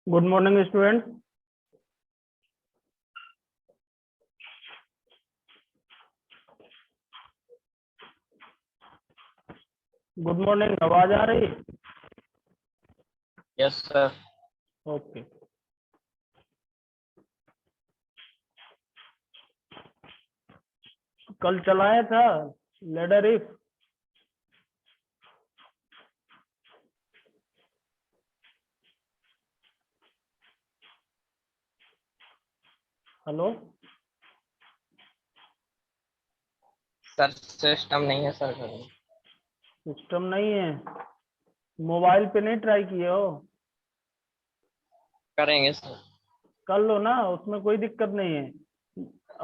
Good morning student. Good morning, आवाज आ रही? Yes sir. Okay. कल चलाया था ladder if. Hello sir system नहीं है सर घर में। सिस्टम नहीं है? मोबाइल पे नहीं ट्राई किए हो? करेंगे सर। कर लो ना, उसमें कोई दिक्कत नहीं है।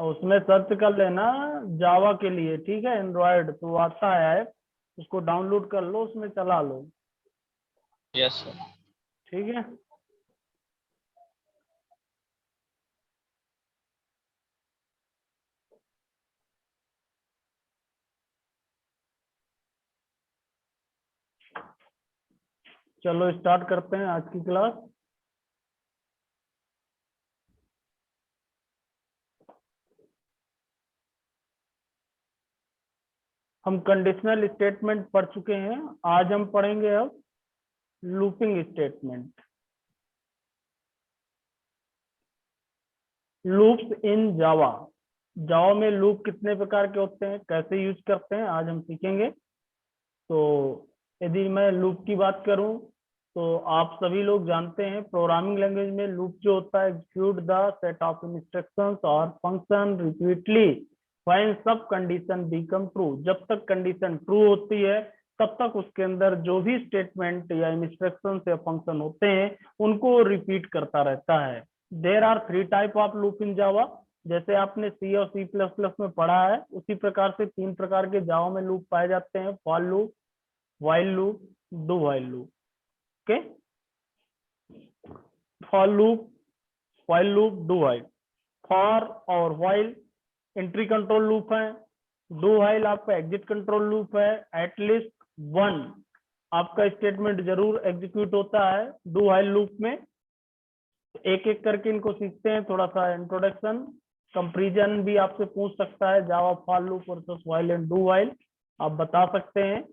उसमें सर्च कर लेना जावा के लिए, ठीक है? एंड्रॉयड तो आता है ऐप, उसको डाउनलोड कर लो, उसमें चला लो। Yes sir. ठीक है। चलो स्टार्ट करते हैं आज की क्लास। हम कंडीशनल स्टेटमेंट पढ़ चुके हैं। आज हम पढ़ेंगे अब लूपिंग स्टेटमेंट। लूप्स इन जावा। जावा में लूप कितने प्रकार के होते हैं, कैसे यूज करते हैं, आज हम सीखेंगे। तो यदि मैं लूप की बात करूं तो आप सभी लोग जानते हैं प्रोग्रामिंग लैंग्वेज में लूप जो होता है execute the set of instructions और फंक्शन रिपीटली व्हेन सब कंडीशन बिकम ट्रू। जब तक कंडीशन ट्रू होती है तब तक उसके अंदर जो भी स्टेटमेंट या इंस्ट्रक्शंस या फंक्शन होते हैं उनको रिपीट करता रहता है। There are three type of loop in Java. जैसे आपने सी और सी प्लस प्लस में पढ़ा है उसी प्रकार से तीन प्रकार के जावा में लूप पाए जाते हैं, for loop, while loop, do while loop। Okay, for loop, while loop, do while। for और while एंट्री कंट्रोल लूप है, do while आपका एग्जिट कंट्रोल लूप है। एटलीस्ट वन आपका स्टेटमेंट जरूर एग्जीक्यूट होता है do while लूप में। एक एक करके इनको सीखते हैं, थोड़ा सा इंट्रोडक्शन। कंपेरिजन भी आपसे पूछ सकता है Java for loop versus while and do while. आप बता सकते हैं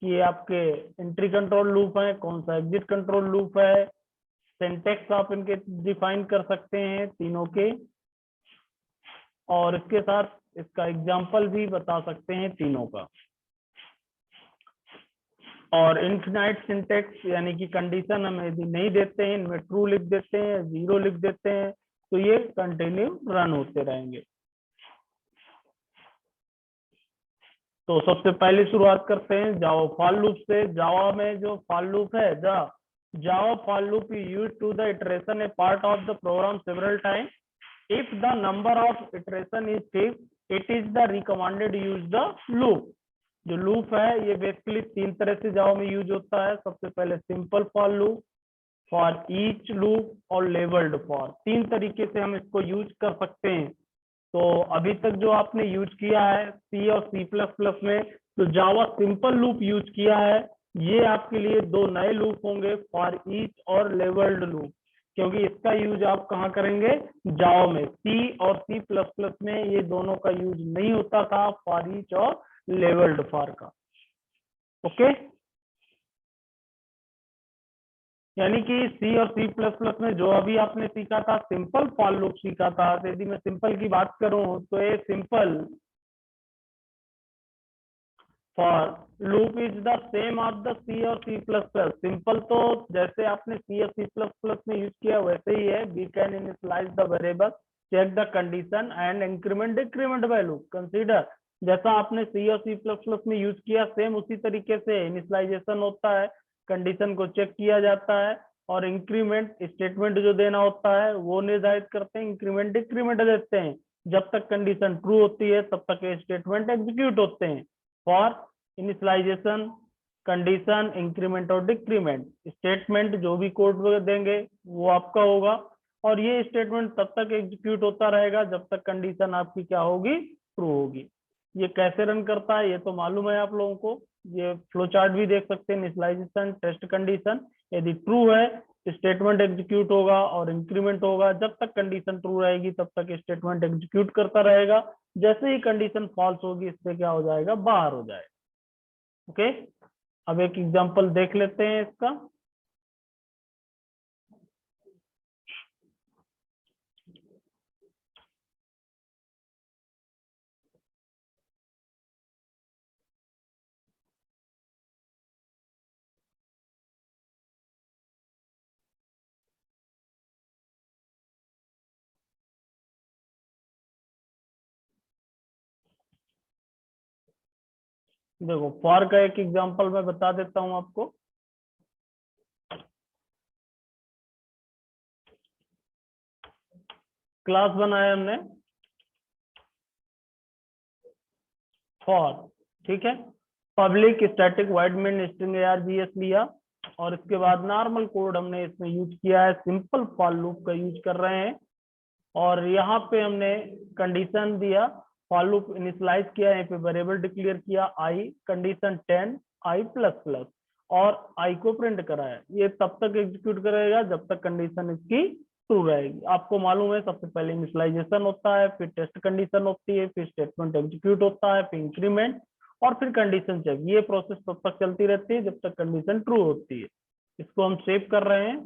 कि ये आपके एंट्री कंट्रोल लूप है, कौन सा एग्जिट कंट्रोल लूप है। सिंटेक्स आप इनके डिफाइन कर सकते हैं तीनों के, और इसके साथ इसका एग्जाम्पल भी बता सकते हैं तीनों का। और इनफिनाइट सिंटेक्स यानी कि कंडीशन हम यदि नहीं देते हैं, इनमें ट्रू लिख देते हैं, जीरो लिख देते हैं, तो ये कंटिन्यू रन होते रहेंगे। तो सबसे पहले शुरुआत करते हैं जावा फॉर लूप से। जावा में जो फॉर लूप है, Java for loop is used to the iteration a part of the program several time. If the number of iteration is fix it is the recommended use the loop. जो loop है ये basically तीन तरह से जावा में use होता है। सबसे पहले simple for loop, for each loop और लेवल्ड फॉर। तीन तरीके से हम इसको यूज कर सकते हैं। तो अभी तक जो आपने यूज किया है सी और सी प्लस प्लस में, तो जावा सिंपल लूप यूज किया है। ये आपके लिए दो नए लूप होंगे, फॉर ईच और लेवल्ड लूप, क्योंकि इसका यूज आप कहाँ करेंगे, जावा में। सी और सी प्लस प्लस में ये दोनों का यूज नहीं होता था, फॉर ईच और लेवल्ड फॉर का। ओके, यानी कि सी और सी प्लस प्लस में जो अभी आपने सीखा था सिंपल फॉर लूप सीखा था। तो यदि मैं सिंपल की बात करूं तो ये simple for loop is the same of the C और सी प्लस प्लस। सिंपल तो जैसे आपने सी और सी प्लस प्लस में यूज किया वैसे ही है। We can initialize the variable, check the condition and increment decrement value consider. जैसा आपने सी और सी प्लस प्लस में यूज किया सेम उसी तरीके से इनिशियलाइजेशन होता है, कंडीशन को चेक किया जाता है और इंक्रीमेंट स्टेटमेंट जो देना होता है वो निर्धारित करते हैं, इंक्रीमेंट डिक्रीमेंट देते हैं। जब तक कंडीशन ट्रू होती है तब तक ये स्टेटमेंट एग्जीक्यूट होते हैं। फॉर इनिशियलाइजेशन, कंडीशन, इंक्रीमेंट और डिक्रीमेंट, स्टेटमेंट जो भी कोड देंगे वो आपका होगा, और ये स्टेटमेंट तब तक एग्जीक्यूट होता रहेगा जब तक कंडीशन आपकी क्या होगी, ट्रू होगी। ये कैसे रन करता है ये तो मालूम है आप लोगों को। ये फ्लो चार्ट भी देख सकते हैं, इनिशियलाइजेशन, टेस्ट कंडीशन। यदि ट्रू है स्टेटमेंट एग्जीक्यूट होगा और इंक्रीमेंट होगा। जब तक कंडीशन ट्रू रहेगी तब तक स्टेटमेंट एग्जीक्यूट करता रहेगा। जैसे ही कंडीशन फॉल्स होगी इससे क्या हो जाएगा, बाहर हो जाएगा। ओके, अब एक एग्जांपल देख लेते हैं इसका। देखो फॉर का एक एग्जांपल मैं बता देता हूं आपको। क्लास बनाया हमने फॉर, ठीक है, public static wide main string args लिया और इसके बाद नॉर्मल कोड हमने इसमें यूज किया है, सिंपल फॉर लूप का यूज कर रहे हैं। और यहाँ पे हमने कंडीशन दिया, फॉर लूप इनिशियलाइज किया, यहाँ पे वेरिएबल डिक्लेयर किया आई, कंडीशन 10 आई प्लस प्लस और आई को प्रिंट कराया। ये तब तक एग्जीक्यूट करेगा जब तक कंडीशन इसकी ट्रू रहेगी। आपको मालूम है सबसे पहले इनिशियलाइजेशन होता है, फिर टेस्ट कंडीशन होती है, फिर स्टेटमेंट एग्जीक्यूट होता है, फिर इंक्रीमेंट और फिर कंडीशन चेक। ये प्रोसेस तब तक चलती रहती है जब तक कंडीशन ट्रू होती है। इसको हम सेव कर रहे हैं।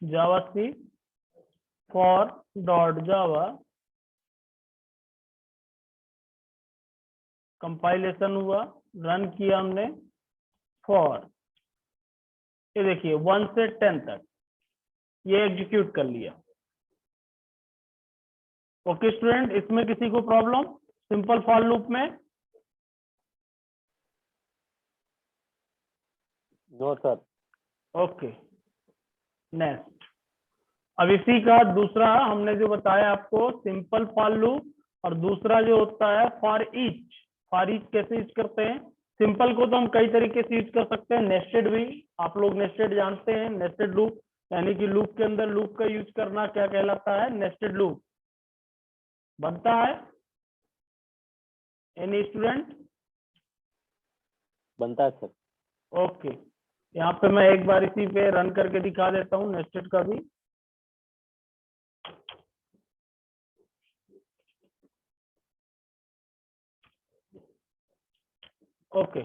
जावा सी फॉर डॉट जावा, कंपाइलेशन हुआ, रन किया हमने फॉर, ये देखिए 1 से 10 तक ये एग्जीक्यूट कर लिया। ओके स्टूडेंट, इसमें किसी को प्रॉब्लम सिंपल फॉर लूप में? No sir. Okay, next. अब इसी का दूसरा हमने जो बताया आपको सिंपल फॉर लूप, और दूसरा जो होता है फॉर ईच। फॉर ईच कैसे यूज करते हैं? सिंपल को तो हम कई तरीके से यूज कर सकते हैं, नेस्टेड भी, आप लोग नेस्टेड जानते हैं। नेस्टेड लूप यानी कि लूप के अंदर लूप का यूज करना क्या कहलाता है? नेस्टेड लूप बनता है। Any student? बनता है सर। ओके, यहाँ पे मैं एक बार इसी पे रन करके दिखा देता हूँ नेस्टेड का भी। ओके,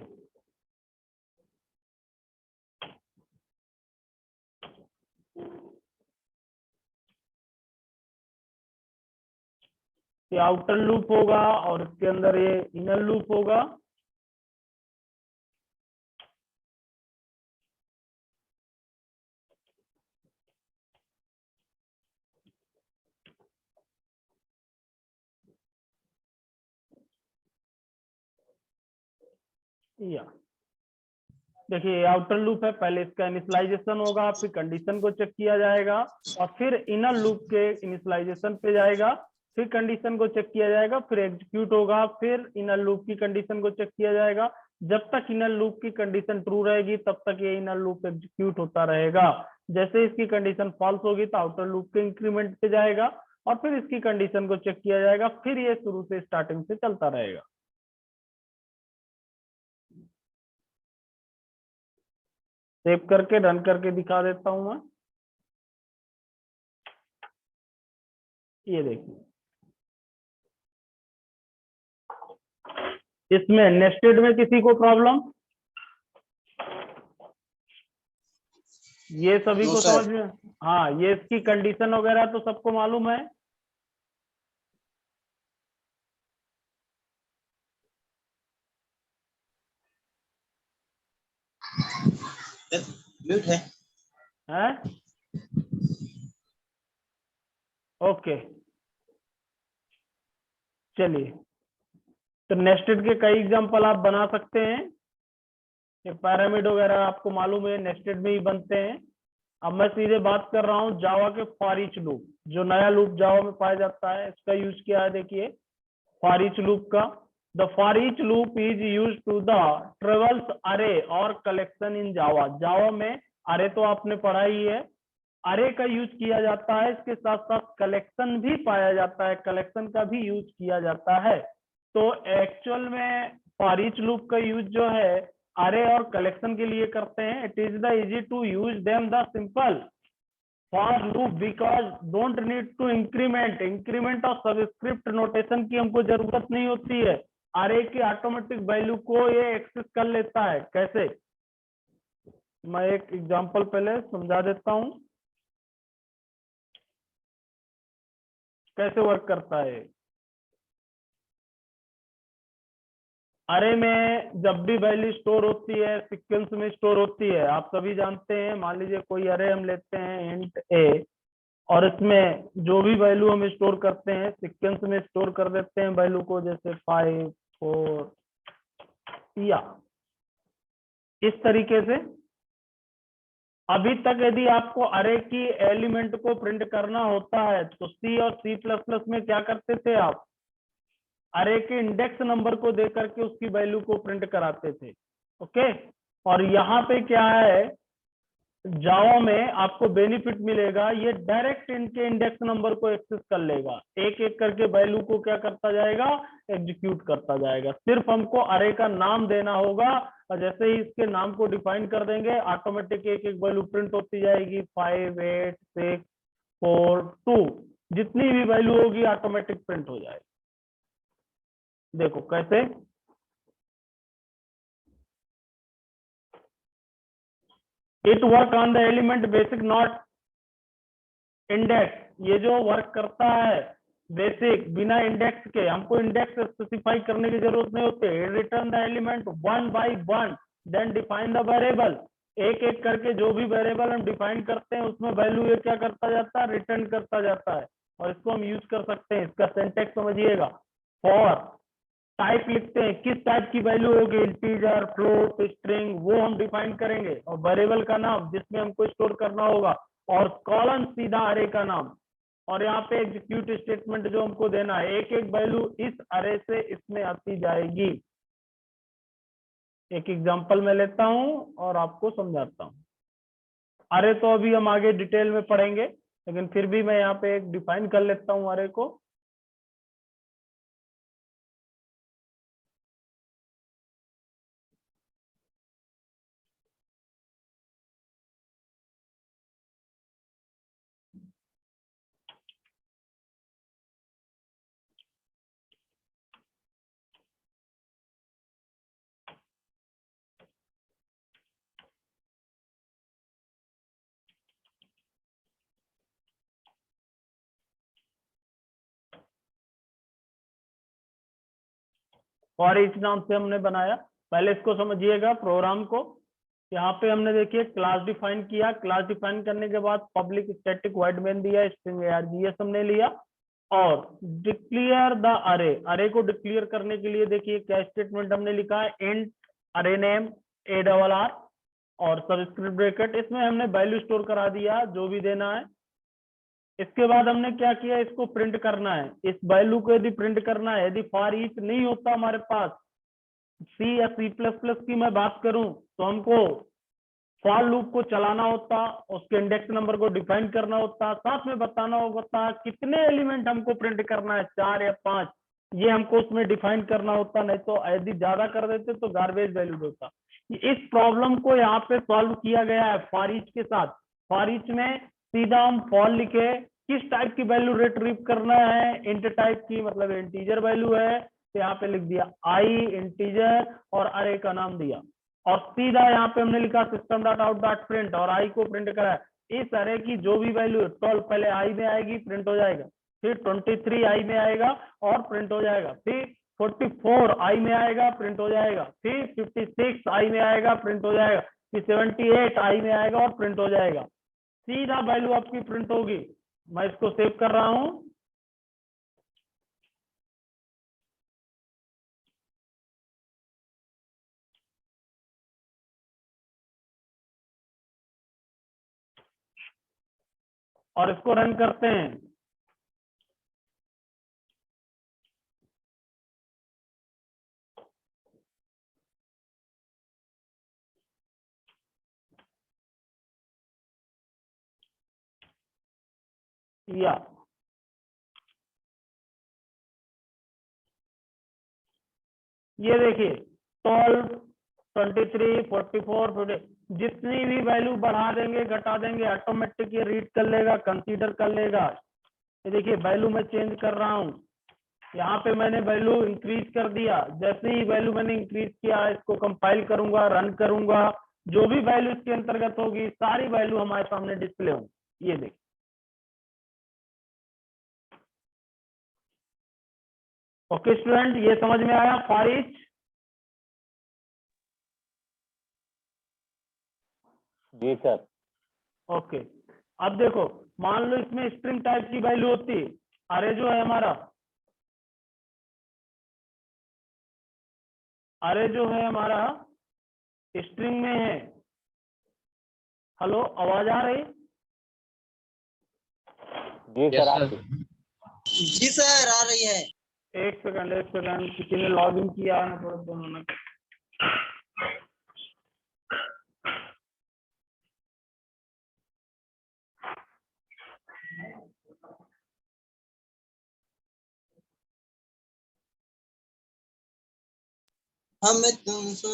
ये आउटर लूप होगा और इसके अंदर ये इनर लूप होगा। या देखिए आउटर लूप है, पहले इसका इनिशियलाइजेशन होगा, फिर कंडीशन को चेक किया जाएगा और फिर इनर लूप के इनिशियलाइजेशन पे जाएगा, फिर कंडीशन को चेक किया जाएगा, फिर एग्जीक्यूट होगा, फिर इनर लूप की कंडीशन को चेक किया जाएगा। जब तक इनर लूप की कंडीशन ट्रू रहेगी तब तक ये इनर लूप एग्जीक्यूट होता रहेगा। जैसे इसकी कंडीशन फॉल्स होगी तो आउटर लूप के इंक्रीमेंट पे जाएगा और फिर इसकी कंडीशन को चेक किया जाएगा, फिर ये शुरू से स्टार्टिंग से चलता रहेगा। सेव करके रन करके दिखा देता हूं मैं। ये देखिए, इसमें नेस्टेड में किसी को प्रॉब्लम? ये सभी को समझ में? हाँ, ये इसकी कंडीशन वगैरह तो सबको मालूम है। म्यूट है। हैं? ओके, चलिए, तो नेस्टेड के कई एग्जांपल आप बना सकते हैं। ये पैरामिड वगैरह आपको मालूम है नेस्टेड में ही बनते हैं। अब मैं सीधे बात कर रहा हूं जावा के फॉर ईच लूप। जो नया लूप जावा में पाया जाता है, इसका यूज किया है देखिए फॉर ईच लूप का। The for each loop is use to the traverse array और कलेक्शन इन जावा। जावा में अरे तो आपने पढ़ा ही है, अरे का यूज किया जाता है, इसके साथ साथ कलेक्शन भी पाया जाता है, कलेक्शन का भी यूज किया जाता है। तो एक्चुअल में फॉर ईच लूप का यूज जो है अरे और कलेक्शन के लिए करते हैं। It is the easy to use them the simple for loop because don't need to increment or subscript notation की हमको जरूरत नहीं होती है। अरे की ऑटोमेटिक वैल्यू को ये एक्सेस कर लेता है। कैसे, मैं एक एग्जांपल पहले समझा देता हूं कैसे वर्क करता है। अरे में जब भी वैल्यू स्टोर होती है सीक्वेंस में स्टोर होती है, आप सभी जानते हैं। मान लीजिए कोई अरे हम लेते हैं इंट ए, और इसमें जो भी वैल्यू हम स्टोर करते हैं सीक्वेंस में स्टोर कर देते हैं वैल्यू को, जैसे 5 4 या इस तरीके से। अभी तक यदि आपको अरे की एलिमेंट को प्रिंट करना होता है तो सी और सी प्लस प्लस में क्या करते थे आप, अरे के इंडेक्स नंबर को दे करके उसकी वैल्यू को प्रिंट कराते थे। ओके, और यहाँ पे क्या है, जावा में आपको बेनिफिट मिलेगा, ये डायरेक्ट इनके इंडेक्स नंबर को एक्सेस कर लेगा, एक एक करके वैल्यू को क्या करता जाएगा, एग्जीक्यूट करता जाएगा। सिर्फ हमको अरे का नाम देना होगा, और जैसे ही इसके नाम को डिफाइन कर देंगे ऑटोमेटिक एक एक वैल्यू प्रिंट होती जाएगी। 5 8 6 4 2 जितनी भी वैल्यू होगी ऑटोमेटिक प्रिंट हो जाएगी। देखो कैसे, it work on the element basic not index. ये जो वर्क करता है बेसिक बिना इंडेक्स के, हमको इंडेक्स स्पेसिफाई करने की जरूरत नहीं होती। Return the element one by one then define the variable. एक एक करके जो भी वेरिएबल हम डिफाइन करते हैं उसमें वैल्यू ये क्या करता जाता है, रिटर्न करता जाता है। और इसको हम यूज कर सकते हैं, इसका सिंटैक्स समझिएगा। फॉर टाइप लिखते हैं, किस टाइप की वैल्यू होगी, इंटीजर फ्लोट स्ट्रिंग, वो हम डिफाइन करेंगे। और वेरिएबल का नाम जिसमें हमको स्टोर करना होगा, और कॉलन सीधा अरे का नाम। और यहाँ पे एग्जीक्यूट स्टेटमेंट जो हमको देना है, एक एक वैल्यू इस अरे से इसमें आती जाएगी। एक एग्जांपल मैं लेता हूं और आपको समझाता हूं। अरे तो अभी हम आगे डिटेल में पढ़ेंगे, लेकिन फिर भी मैं यहाँ पे एक डिफाइन कर लेता हूं अरे को। फॉर ईच नाम से हमने बनाया। पहले इसको समझिएगा प्रोग्राम को। यहाँ पे हमने देखिए क्लास डिफाइन किया, क्लास डिफाइन करने के बाद पब्लिक स्टैटिक वॉइड मेन दिया, स्ट्रिंग args हमने लिया, और डिक्लेयर द अरे। अरे को डिक्लेयर करने के लिए देखिए क्या स्टेटमेंट हमने लिखा है, इंट अरे नेम ARR और सबस्क्रिप्ट ब्रैकेट, इसमें हमने वैल्यू स्टोर करा दिया जो भी देना है। इसके बाद हमने क्या किया, इसको प्रिंट करना है। इस वैल्यू को यदि प्रिंट करना है, यदि फॉर ईच नहीं होता हमारे पास, सी या सी प्लस प्लस की मैं बात करूं तो हमको फॉर लूप को चलाना होता, उसके इंडेक्स नंबर को डिफाइन करना होता, साथ में बताना होता कितने एलिमेंट हमको प्रिंट करना है, 4 या 5, ये हमको उसमें डिफाइन करना होता। नहीं तो यदि ज्यादा कर देते तो गार्बेज वैल्यू देता। इस प्रॉब्लम को यहाँ पे सॉल्व किया गया है फॉर ईच के साथ। फॉर ईच में सीधा हम फॉर लिखे, किस टाइप की वैल्यू रिट्रीव करना है, इंट टाइप की, मतलब इंटीजर वैल्यू है, तो यहाँ पे लिख दिया आई इंटीजर और अरे का नाम दिया, और सीधा यहाँ पे हमने लिखा system dot out dot print, और आई को प्रिंट करा। इस अरे की जो भी वैल्यू 12 पहले आई में आएगी, प्रिंट हो जाएगा, फिर 23 आई में आएगा और प्रिंट हो जाएगा, फिर 44 आई में आएगा, प्रिंट हो जाएगा, फिर 56 आई में आएगा, प्रिंट हो जाएगा, फिर 78 आई में आएगा और प्रिंट हो जाएगा। सीधा वैल्यू आपकी प्रिंट होगी। मैं इसको सेव कर रहा हूं। और इसको रन करते हैं। या ये देखिए 12, 23, 44, 50, जितनी भी वैल्यू बढ़ा देंगे घटा देंगे ऑटोमेटिक ये रीड कर लेगा, कंसीडर कर लेगा। ये देखिए वैल्यू मैं चेंज कर रहा हूँ, यहाँ पे मैंने वैल्यू इंक्रीज कर दिया। जैसे ही वैल्यू मैंने इंक्रीज किया, इसको कंपाइल करूंगा, रन करूंगा, जो भी वैल्यू इसके अंतर्गत होगी सारी वैल्यू हमारे सामने डिस्प्ले होगी। ये देखिए। ओके स्टूडेंट, ये समझ में आया फॉर ईच? जी सर। ओके, अब देखो मान लो इसमें स्ट्रिंग टाइप की वैल्यू होती है, अरे जो है हमारा, अरे जो है हमारा स्ट्रिंग में है। हेलो, आवाज आ रही? जी यस सर। सर। जी सर आ रही है। एक सेकंड, किसी ने लॉग इन किया है तो दोनों ने। हमें तुमसे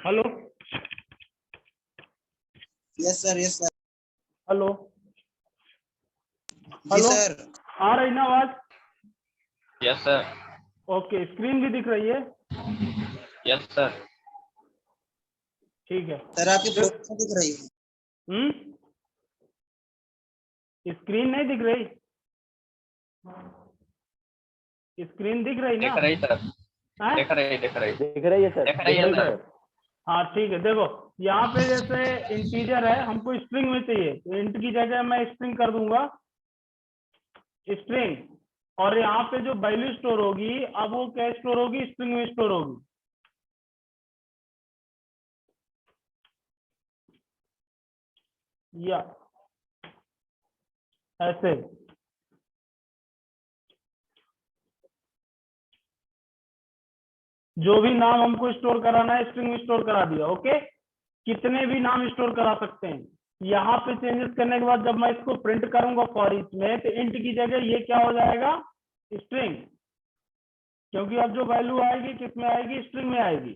हेलो यस सर हेलो जी हेलो, सर। आ रही ना आवाज? Yes sir. ओके, स्क्रीन भी दिख रही है? Yes sir. ठीक है। सर आपकी फोटो दिख रही है। स्क्रीन नहीं दिख रही? स्क्रीन दिख रही ना? दिख रही सर। हाँ? दिख रही दिख रही है सर। दिख रही है सर। हाँ ठीक है। देखो यहाँ पे जैसे इंटीजर है, हमको स्ट्रिंग में चाहिए, तो इंट की जगह मैं स्ट्रिंग कर दूंगा, स्ट्रिंग। और यहाँ पे जो वैल्यू स्टोर होगी, अब वो क्या स्टोर होगी? स्ट्रिंग में स्टोर होगी। या ऐसे जो भी नाम हमको स्टोर कराना है स्ट्रिंग में स्टोर करा दिया। ओके, कितने भी नाम स्टोर करा सकते हैं। यहाँ पे चेंजेस करने के बाद जब मैं इसको प्रिंट करूंगा फॉर ईच में, तो इंट की जगह ये क्या हो जाएगा? स्ट्रिंग। क्योंकि अब जो वैल्यू आएगी किस में आएगी? स्ट्रिंग में आएगी।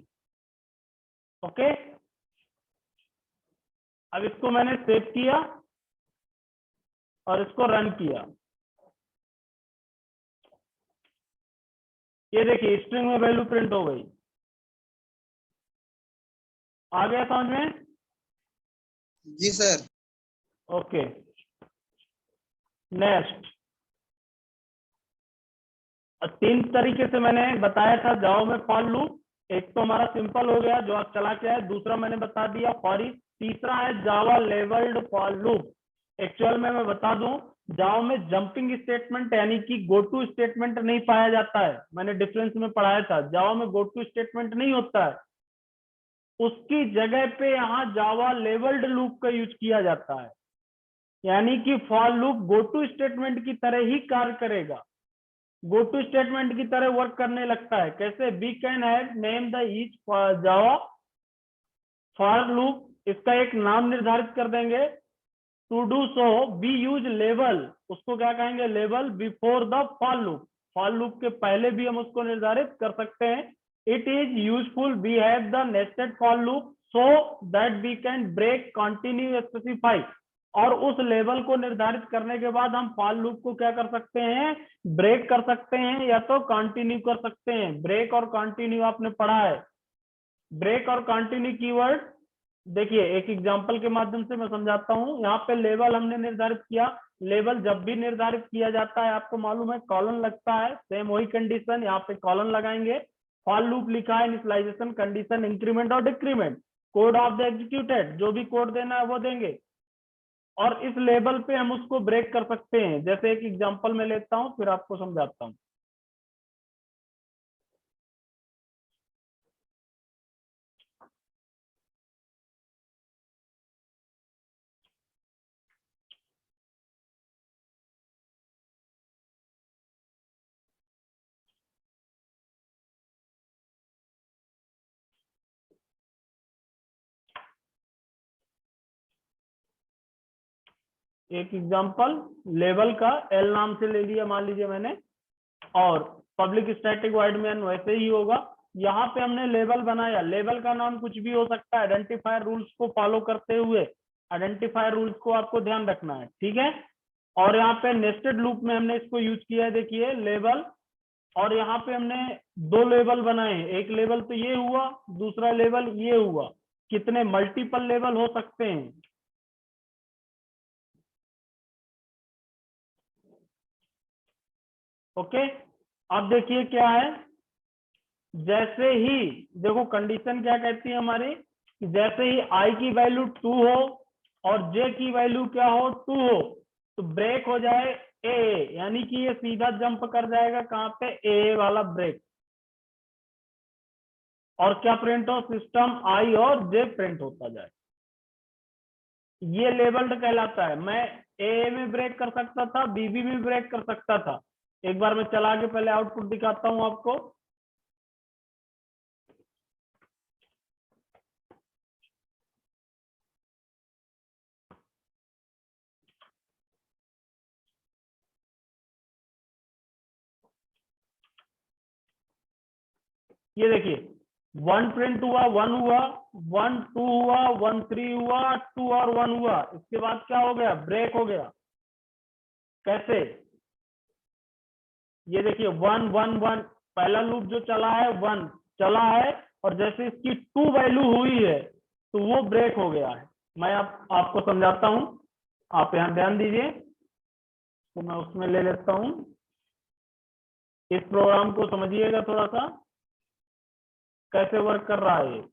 ओके, अब इसको मैंने सेव किया और इसको रन किया। ये देखिए स्ट्रिंग में वैल्यू प्रिंट हो गई। आ गया समझ में? जी सर। Okay, next. 3 तरीके से मैंने बताया था जावा में फॉर लूप। एक तो हमारा सिंपल हो गया जो आप चला के आए, दूसरा मैंने बता दिया फॉर ईच, तीसरा है जावा लेवल्ड फॉर लूप। एक्चुअल में मैं बता दूं, जावा में जंपिंग स्टेटमेंट यानी कि गो टू स्टेटमेंट नहीं पाया जाता है। मैंने डिफरेंस में पढ़ाया था, जावा में गो टू स्टेटमेंट नहीं होता है, उसकी जगह पे यहाँ जावा लेवल्ड लूप का यूज किया जाता है। यानी कि for loop go to statement की तरह ही कार्य करेगा, गो टू स्टेटमेंट की तरह वर्क करने लगता है। कैसे? We can add name the each Java for loop, इसका एक नाम निर्धारित कर देंगे। To do so we use लेवल, उसको क्या कहेंगे? लेवल before the for loop, for loop के पहले भी हम उसको निर्धारित कर सकते हैं। It is useful we have the nested for loop so that we can break, continue, specify और उस लेवल को निर्धारित करने के बाद हम फॉर लूप को क्या कर सकते हैं, ब्रेक कर सकते हैं या तो कंटिन्यू कर सकते हैं। ब्रेक और कंटिन्यू आपने पढ़ा है। ब्रेक और कंटिन्यू कीवर्ड देखिए एक एग्जांपल के माध्यम से मैं समझाता हूं। यहाँ पे लेवल हमने निर्धारित किया। लेवल जब भी निर्धारित किया जाता है आपको मालूम है कॉलन लगता है, सेम वही कंडीशन यहाँ पे कॉलन लगाएंगे। फॉर लूप लिखा है, इनिशियलाइजेशन, कंडीशन, इंक्रीमेंट और decrement, code of the executed, जो भी कोड देना है वो देंगे और इस लेवल पे हम उसको ब्रेक कर सकते हैं। जैसे एक एग्जांपल में लेता हूं फिर आपको समझाता हूं। एक एग्जांपल लेवल का एल नाम से ले लिया मान लीजिए मैंने, और पब्लिक स्टैटिक वॉइड मेन वैसे ही होगा। यहाँ पे हमने लेवल बनाया, लेवल का नाम कुछ भी हो सकता है, आइडेंटिफायर रूल्स को फॉलो करते हुए आइडेंटिफायर रूल्स को आपको ध्यान रखना है, ठीक है। और यहाँ पे नेस्टेड लूप में हमने इसको यूज किया है, देखिए लेवल, और यहाँ पे हमने दो लेवल बनाए हैं। एक लेवल तो ये हुआ, दूसरा लेवल ये हुआ। कितने मल्टीपल लेवल हो सकते हैं। ओके, अब देखिए क्या है, जैसे ही देखो कंडीशन क्या कहती है हमारी, जैसे ही आई की वैल्यू 2 हो और जे की वैल्यू क्या हो 2 हो तो ब्रेक हो जाए ए, यानी कि ये सीधा जंप कर जाएगा कहां पे, ए वाला ब्रेक। और क्या प्रिंट हो, सिस्टम आई और जे प्रिंट होता जाए। ये लेवल्ड कहलाता है। मैं ए में ब्रेक कर सकता था, बी में ब्रेक कर सकता था। एक बार मैं चला के पहले आउटपुट दिखाता हूं आपको। ये देखिए 1 प्रिंट हुआ, 1 हुआ, 1 2 हुआ, 1 3 हुआ, 2 और 1 हुआ। इसके बाद क्या हो गया, ब्रेक हो गया। कैसे, ये देखिए 1 1 1, पहला लूप जो चला है 1 चला है और जैसे इसकी 2 वैल्यू हुई है तो वो ब्रेक हो गया है। मैं आपको समझाता हूं, आप यहां ध्यान दीजिए। तो मैं उसमें ले लेता हूं, इस प्रोग्राम को समझिएगा थोड़ा सा कैसे वर्क कर रहा है ये।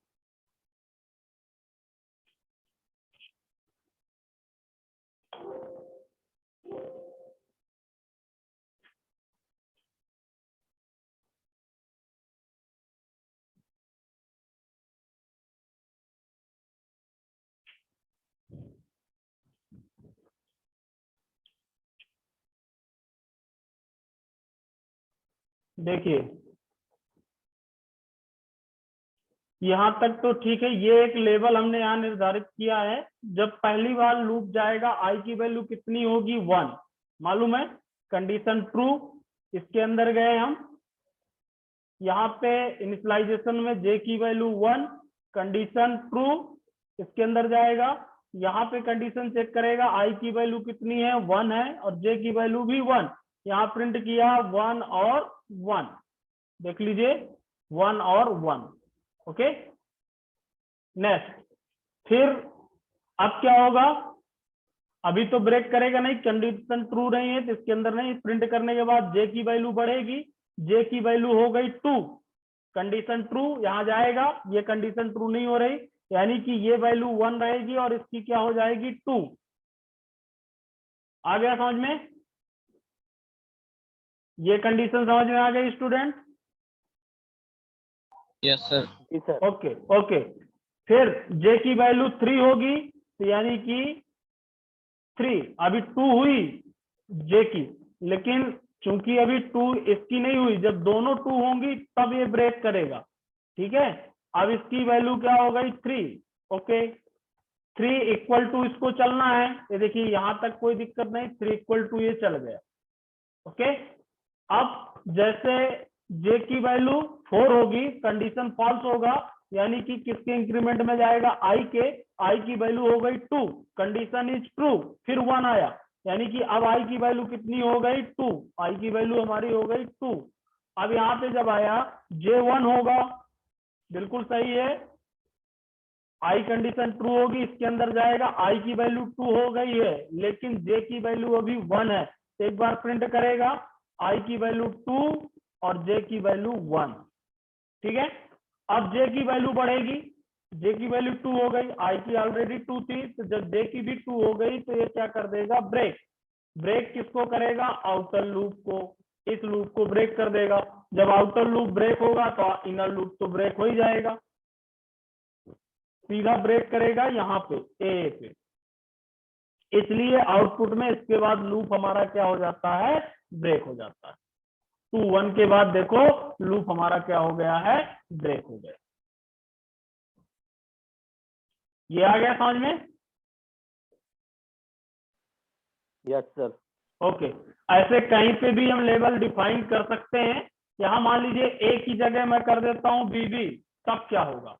देखिए यहां तक तो ठीक है, ये एक लेवल हमने यहाँ निर्धारित किया है। जब पहली बार लूप जाएगा आई की वैल्यू कितनी होगी, 1 मालूम है, कंडीशन ट्रू। इसके अंदर गए हम, यहाँ पे इनिशियलाइजेशन में जे की वैल्यू 1, कंडीशन ट्रू। इसके अंदर जाएगा, यहाँ पे कंडीशन चेक करेगा आई की वैल्यू कितनी है, 1 है और जे की वैल्यू भी 1। यहाँ प्रिंट किया 1 और 1, देख लीजिए 1 और 1। ओके, नेक्स्ट, फिर अब क्या होगा, अभी तो ब्रेक करेगा नहीं, कंडीशन ट्रू नहीं है तो इसके अंदर नहीं। प्रिंट करने के बाद जे की वैल्यू बढ़ेगी, जे की वैल्यू हो गई 2, कंडीशन ट्रू, यहां जाएगा, ये कंडीशन ट्रू नहीं हो रही, यानी कि ये वैल्यू 1 रहेगी और इसकी क्या हो जाएगी 2। आ गया समझ में, ये कंडीशन समझ में आ गई स्टूडेंट। Yes sir. जी सर। ओके ओके, फिर जे की वैल्यू 3 होगी तो यानी कि 3, अभी 2 हुई जे की, लेकिन चूंकि अभी 2 इसकी नहीं हुई, जब दोनों 2 होंगी तब ये ब्रेक करेगा, ठीक है। अब इसकी वैल्यू क्या हो गई 3, ओके, 3 इक्वल टू इसको चलना है, ये देखिए यहां तक कोई दिक्कत नहीं, 3 इक्वल टू ये चल गया, ओके। अब जैसे जे की वैल्यू 4 होगी, कंडीशन फॉल्स होगा, यानी कि किसके इंक्रीमेंट में जाएगा, आई के। आई की वैल्यू हो गई 2, कंडीशन इज ट्रू, फिर 1 आया, यानी कि अब आई की वैल्यू कितनी हो गई 2, आई की वैल्यू हमारी हो गई 2। अब यहाँ पे जब आया J1 होगा, बिल्कुल सही है, आई कंडीशन ट्रू होगी, इसके अंदर जाएगा, आई की वैल्यू 2 हो गई है, लेकिन जे की वैल्यू अभी 1 है, तो एक बार प्रिंट करेगा, आई की वैल्यू 2 और जे की वैल्यू 1। ठीक है, अब जे की वैल्यू बढ़ेगी, जे की वैल्यू 2 हो गई, आई की ऑलरेडी 2 थी, तो जब जे की भी 2 हो गई तो ये क्या कर देगा, ब्रेक। ब्रेक किसको करेगा, आउटर लूप को, इस लूप को ब्रेक कर देगा। जब आउटर लूप ब्रेक होगा तो इनर लूप तो ब्रेक हो ही जाएगा, सीधा ब्रेक करेगा यहाँ पे ए पे, इसलिए आउटपुट में इसके बाद लूप हमारा क्या हो जाता है, ब्रेक हो जाता है। 2 1 के बाद देखो लूप हमारा क्या हो गया है, ब्रेक हो गया। ये आ गया समझ में? Yes sir. ओके, ऐसे कहीं पे भी हम लेवल डिफाइन कर सकते हैं। यहां मान लीजिए ए की जगह मैं कर देता हूं बीबी, तब क्या होगा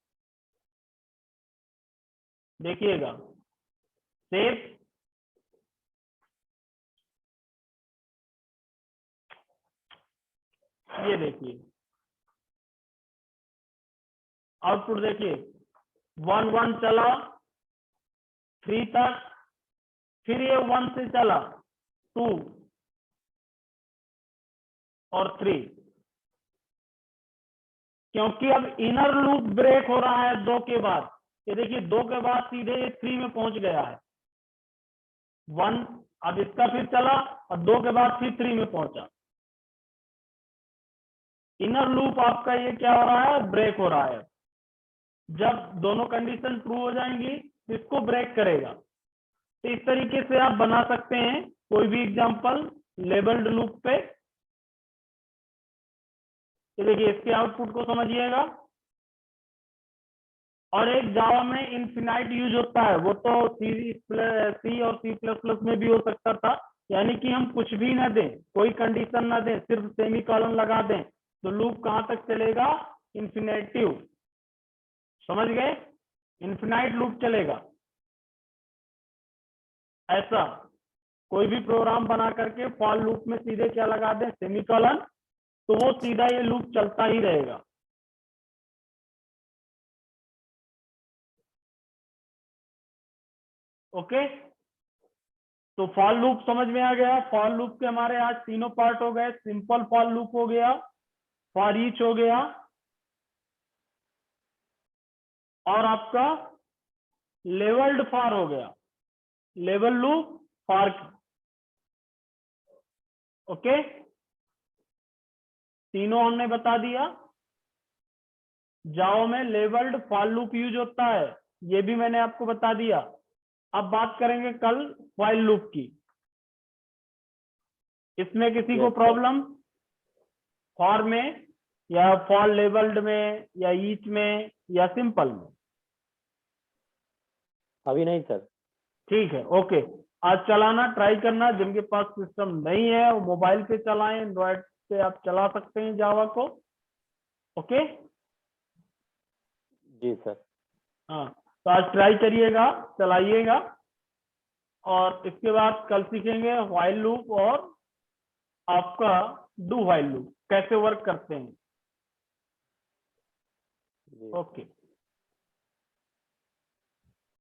देखिएगा, सेव, ये देखिए आउटपुट देखिए, 1 1 चला 3 तक, फिर ये 1 से चला 2 और 3, क्योंकि अब इनर लूप ब्रेक हो रहा है 2 के बाद। ये देखिए 2 के बाद सीधे ये 3 में पहुंच गया है, 1 अब इसका फिर चला और 2 के बाद फिर 3 में पहुंचा। इनर लूप आपका ये क्या हो रहा है, ब्रेक हो रहा है। जब दोनों कंडीशन ट्रू हो जाएंगी तो इसको ब्रेक करेगा। तो इस तरीके से आप बना सकते हैं कोई भी एग्जांपल लेबल्ड लूप पे। ये देखिए इसके आउटपुट को समझिएगा। और एक जावा में इनफिनाइट यूज होता है, वो तो सी और C++ में भी हो सकता था, यानी कि हम कुछ भी ना दें, कोई कंडीशन ना दें, सिर्फ सेमीकोलन लगा दें तो लूप कहां तक चलेगा, इन्फिनेटिव, समझ गए, इन्फिनाइट लूप चलेगा। ऐसा कोई भी प्रोग्राम बना करके फॉर लूप में सीधे क्या लगा दें, सेमीकोलन, तो वो सीधा ये लूप चलता ही रहेगा। ओके, तो फॉर लूप समझ में आ गया। फॉर लूप के हमारे आज तीनों पार्ट हो गए, सिंपल फॉर लूप हो गया, फॉर ईच हो गया, और आपका लेवल्ड फॉर हो गया, लेवल लूप फॉर। ओके, तीनों हमने बता दिया। जावा में लेवल्ड फॉर लूप यूज होता है, ये भी मैंने आपको बता दिया। अब बात करेंगे कल व्हाइल लूप की। इसमें किसी को प्रॉब्लम, फॉर में या फॉर लेवल्ड में या ईच में या सिंपल में? अभी नहीं सर। ठीक है, ओके। आज चलाना ट्राई करना, जिनके पास सिस्टम नहीं है वो मोबाइल पे चलाएं, एंड्रॉइड पे आप चला सकते हैं जावा को। ओके, जी सर। हाँ, तो आज ट्राई करिएगा, चलाइएगा, और इसके बाद कल सीखेंगे व्हाइल लूप और आपका डू व्हाइल लूप कैसे वर्क करते हैं। जी। ओके।